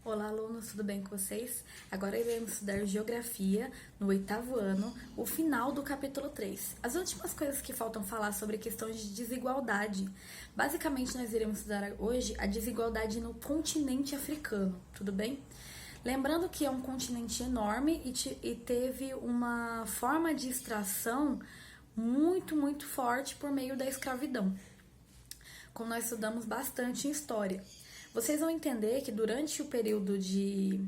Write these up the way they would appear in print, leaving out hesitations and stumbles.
Olá, alunos, tudo bem com vocês? Agora iremos estudar Geografia no 8º ano, o final do capítulo 3. As últimas coisas que faltam falar sobre questões de desigualdade. Basicamente, nós iremos estudar hoje a desigualdade no continente africano, tudo bem? Lembrando que é um continente enorme e teve uma forma de extração muito forte por meio da escravidão, como nós estudamos bastante em história. Vocês vão entender que durante o período de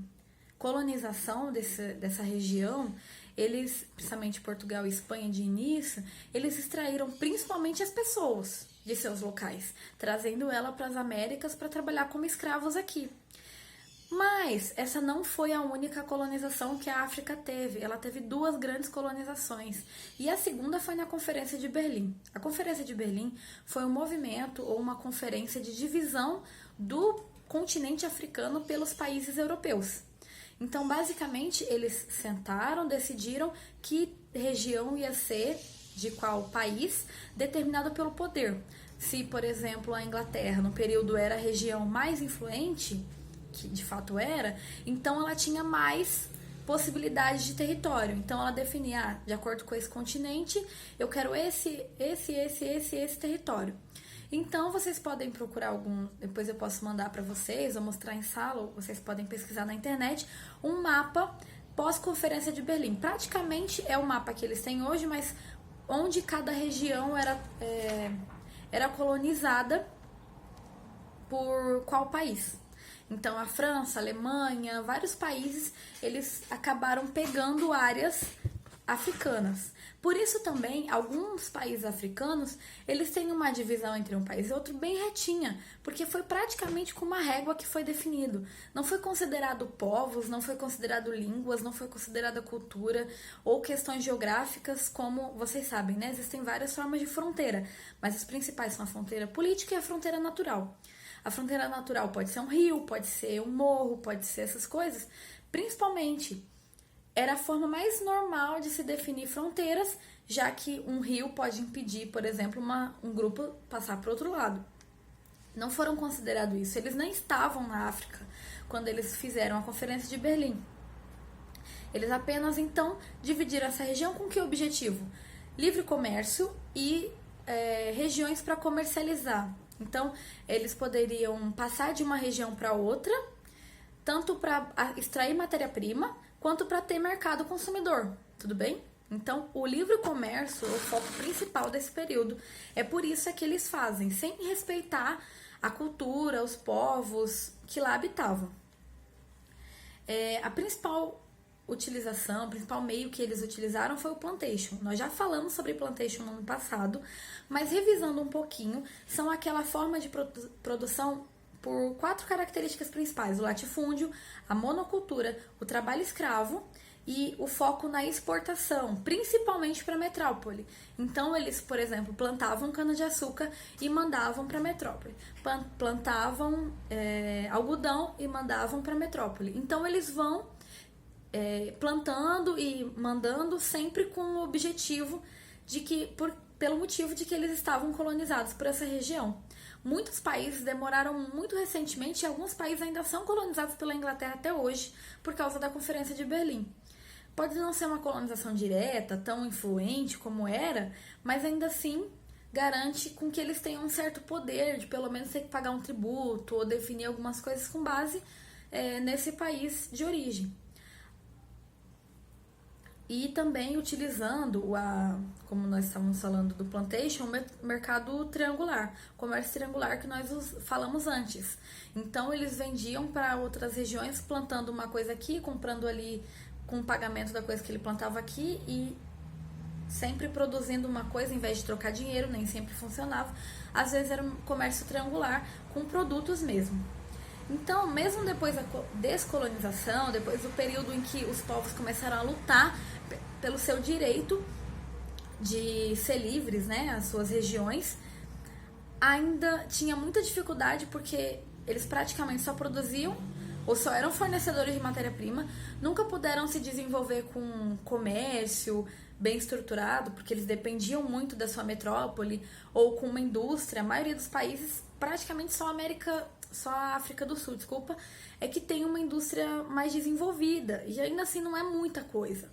colonização dessa região, eles, principalmente Portugal e Espanha de início, eles extraíram principalmente as pessoas de seus locais, trazendo ela para as Américas para trabalhar como escravos aqui. Mas essa não foi a única colonização que a África teve. Ela teve duas grandes colonizações. E a segunda foi na Conferência de Berlim. A Conferência de Berlim foi um movimento ou uma conferência de divisão do continente africano pelos países europeus. Então, basicamente, eles sentaram, decidiram que região ia ser de qual país, determinado pelo poder. Se, por exemplo, a Inglaterra, no período, era a região mais influente, que de fato era, então ela tinha mais possibilidades de território. Então ela definia, de acordo com esse continente, eu quero esse território. Então vocês podem procurar depois eu posso mandar para vocês, ou mostrar em sala, ou vocês podem pesquisar na internet, um mapa pós-conferência de Berlim. Praticamente é o mapa que eles têm hoje, mas onde cada região era colonizada por qual país. Então, a França, a Alemanha, vários países, eles acabaram pegando áreas africanas. Por isso também, alguns países africanos, eles têm uma divisão entre um país e outro bem retinha, porque foi praticamente com uma régua que foi definido. Não foi considerado povos, não foi considerado línguas, não foi considerada cultura ou questões geográficas, como vocês sabem, né? Existem várias formas de fronteira, mas as principais são a fronteira política e a fronteira natural. A fronteira natural pode ser um rio, pode ser um morro, pode ser essas coisas. Principalmente, era a forma mais normal de se definir fronteiras, já que um rio pode impedir, por exemplo, um grupo passar para o outro lado. Não foram considerados isso. Eles nem estavam na África quando eles fizeram a Conferência de Berlim. Eles apenas, então, dividiram essa região com que objetivo? Livre comércio e regiões para comercializar. Então, eles poderiam passar de uma região para outra, tanto para extrair matéria-prima, quanto para ter mercado consumidor, tudo bem? Então, o livre comércio é o foco principal desse período. É por isso que eles fazem, sem respeitar a cultura, os povos que lá habitavam. A principal utilização, o principal meio que eles utilizaram foi o plantation. Nós já falamos sobre plantation no ano passado, mas revisando um pouquinho, são aquela forma de produção por 4 características principais: o latifúndio, a monocultura, o trabalho escravo e o foco na exportação, principalmente para a metrópole. Então, eles, por exemplo, plantavam cana-de-açúcar e mandavam para a metrópole. Plantavam algodão e mandavam para a metrópole. Então, eles vão plantando e mandando sempre com o objetivo de que, pelo motivo de que eles estavam colonizados por essa região. Muitos países demoraram muito recentemente e alguns países ainda são colonizados pela Inglaterra até hoje por causa da Conferência de Berlim. Pode não ser uma colonização direta, tão influente como era, mas ainda assim garante com que eles tenham um certo poder de pelo menos ter que pagar um tributo ou definir algumas coisas com base nesse país de origem. E também utilizando, como nós estávamos falando do plantation, o mercado triangular, comércio triangular que nós falamos antes. Então, eles vendiam para outras regiões, plantando uma coisa aqui, comprando ali com o pagamento da coisa que ele plantava aqui e sempre produzindo uma coisa, em vez de trocar dinheiro, nem sempre funcionava. Às vezes era um comércio triangular com produtos mesmo. Então, mesmo depois da descolonização, depois do período em que os povos começaram a lutar pelo seu direito de ser livres, né, as suas regiões, ainda tinha muita dificuldade porque eles praticamente só produziam ou só eram fornecedores de matéria-prima, nunca puderam se desenvolver com comércio bem estruturado, porque eles dependiam muito da sua metrópole ou com uma indústria. A maioria dos países, praticamente só a América só a África do Sul, desculpa, é que tem uma indústria mais desenvolvida, e ainda assim não é muita coisa.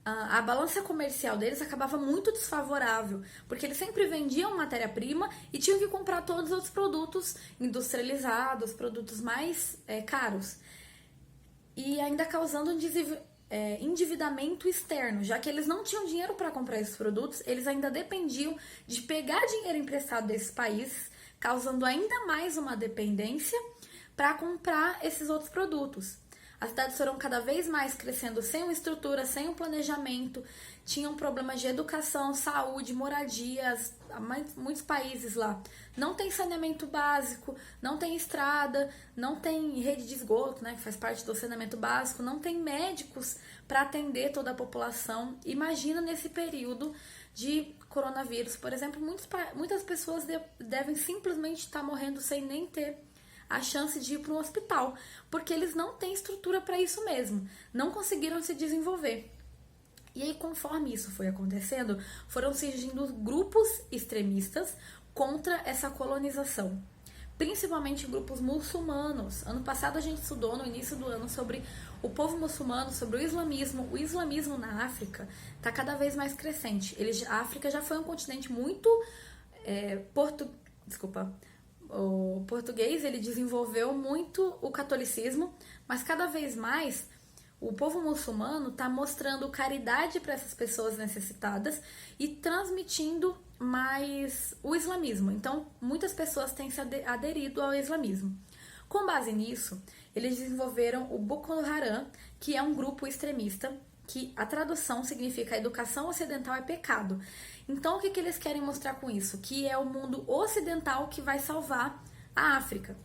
A balança comercial deles acabava muito desfavorável, porque eles sempre vendiam matéria-prima e tinham que comprar todos os outros produtos industrializados, produtos mais caros. E ainda causando endividamento externo, já que eles não tinham dinheiro para comprar esses produtos, eles ainda dependiam de pegar dinheiro emprestado desses países, causando ainda mais uma dependência para comprar esses outros produtos. As cidades foram cada vez mais crescendo sem uma estrutura, sem um planejamento, tinham problemas de educação, saúde, moradias. Muitos países lá não tem saneamento básico, não tem estrada, não tem rede de esgoto, né, que faz parte do saneamento básico, não tem médicos para atender toda a população. Imagina nesse período de coronavírus, por exemplo, muitas pessoas devem simplesmente estar morrendo sem nem ter a chance de ir para um hospital, porque eles não têm estrutura para isso mesmo, não conseguiram se desenvolver. E aí, conforme isso foi acontecendo, foram surgindo grupos extremistas contra essa colonização, principalmente grupos muçulmanos. Ano passado a gente estudou no início do ano sobre o povo muçulmano, sobre o islamismo. O islamismo na África está cada vez mais crescente. A África já foi um continente muito o português, ele desenvolveu muito o catolicismo, mas cada vez mais o povo muçulmano está mostrando caridade para essas pessoas necessitadas e transmitindo mais o islamismo. Então, muitas pessoas têm se aderido ao islamismo. Com base nisso, eles desenvolveram o Boko Haram, que é um grupo extremista, que a tradução significa a educação ocidental é pecado. Então, o que eles querem mostrar com isso? Que é o mundo ocidental que vai salvar a África.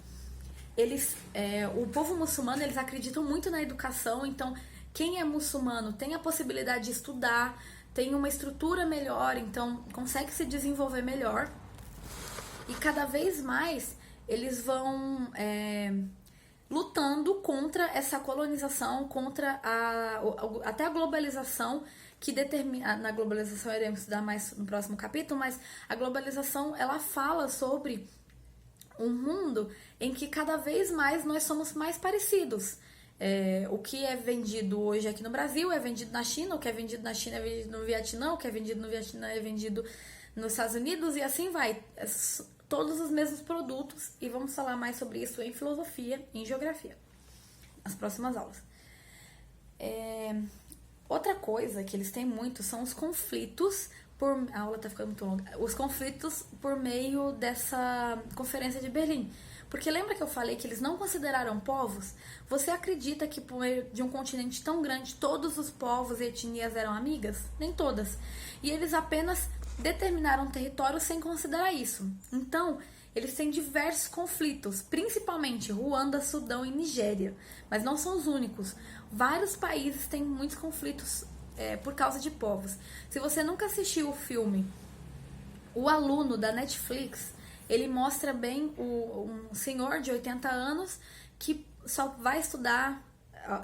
O povo muçulmano, eles acreditam muito na educação, então quem é muçulmano tem a possibilidade de estudar, tem uma estrutura melhor, então consegue se desenvolver melhor. E cada vez mais eles vão lutando contra essa colonização, contra até a globalização, que determina. Na globalização iremos estudar mais no próximo capítulo, mas a globalização, ela fala sobre um mundo em que cada vez mais nós somos mais parecidos. O que é vendido hoje aqui no Brasil é vendido na China, o que é vendido na China é vendido no Vietnã, o que é vendido no Vietnã é vendido nos Estados Unidos, e assim vai. Todos os mesmos produtos, e vamos falar mais sobre isso em filosofia e em geografia, nas próximas aulas. Outra coisa que eles têm muito são os conflitos a aula tá ficando muito longa. Os conflitos por meio dessa conferência de Berlim. Porque lembra que eu falei que eles não consideraram povos? Você acredita que por meio de um continente tão grande, todos os povos e etnias eram amigas? Nem todas. E eles apenas determinaram território sem considerar isso. Então, eles têm diversos conflitos, principalmente Ruanda, Sudão e Nigéria. Mas não são os únicos. Vários países têm muitos conflitos por causa de povos. Se você nunca assistiu o filme O Aluno, da Netflix, ele mostra bem um senhor de 80 anos que só vai estudar,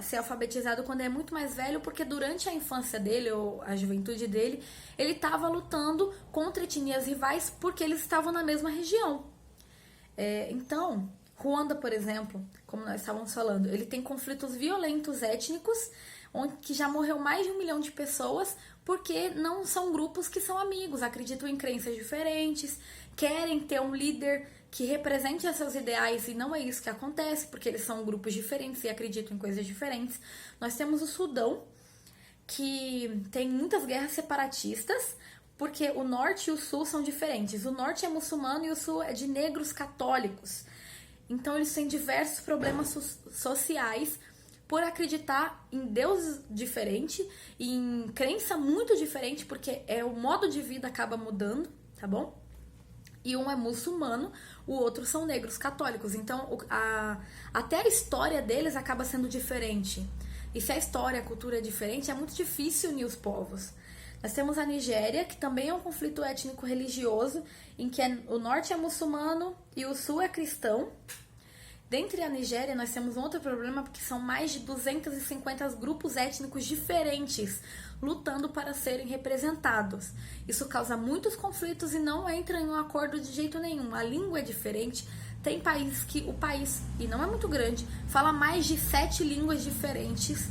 ser alfabetizado quando é muito mais velho, porque durante a infância dele, ou a juventude dele, ele estava lutando contra etnias rivais porque eles estavam na mesma região. Então, Ruanda, por exemplo, como nós estávamos falando, ele tem conflitos violentos étnicos, que já morreu mais de 1 milhão de pessoas, porque não são grupos que são amigos, acreditam em crenças diferentes, querem ter um líder que represente os seus ideais, e não é isso que acontece, porque eles são grupos diferentes e acreditam em coisas diferentes. Nós temos o Sudão, que tem muitas guerras separatistas, porque o norte e o sul são diferentes. O norte é muçulmano e o sul é de negros católicos. Então eles têm diversos problemas sociais por acreditar em Deus diferente, em crença muito diferente, porque o modo de vida acaba mudando, tá bom? E um é muçulmano, o outro são negros católicos. Então, até a história deles acaba sendo diferente. E se a história, a cultura é diferente, é muito difícil unir os povos. Nós temos a Nigéria, que também é um conflito étnico-religioso, em que o norte é muçulmano e o sul é cristão. Dentre a Nigéria, nós temos um outro problema, porque são mais de 250 grupos étnicos diferentes lutando para serem representados. Isso causa muitos conflitos e não entra em um acordo de jeito nenhum. A língua é diferente, Tem países que o país, e não é muito grande, fala mais de 7 línguas diferentes,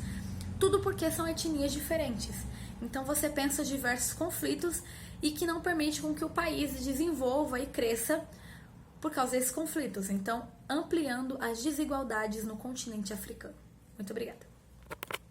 tudo porque são etnias diferentes. Então você pensa diversos conflitos e que não permite com que o país desenvolva e cresça por causa desses conflitos. Então, ampliando as desigualdades no continente africano. Muito obrigada.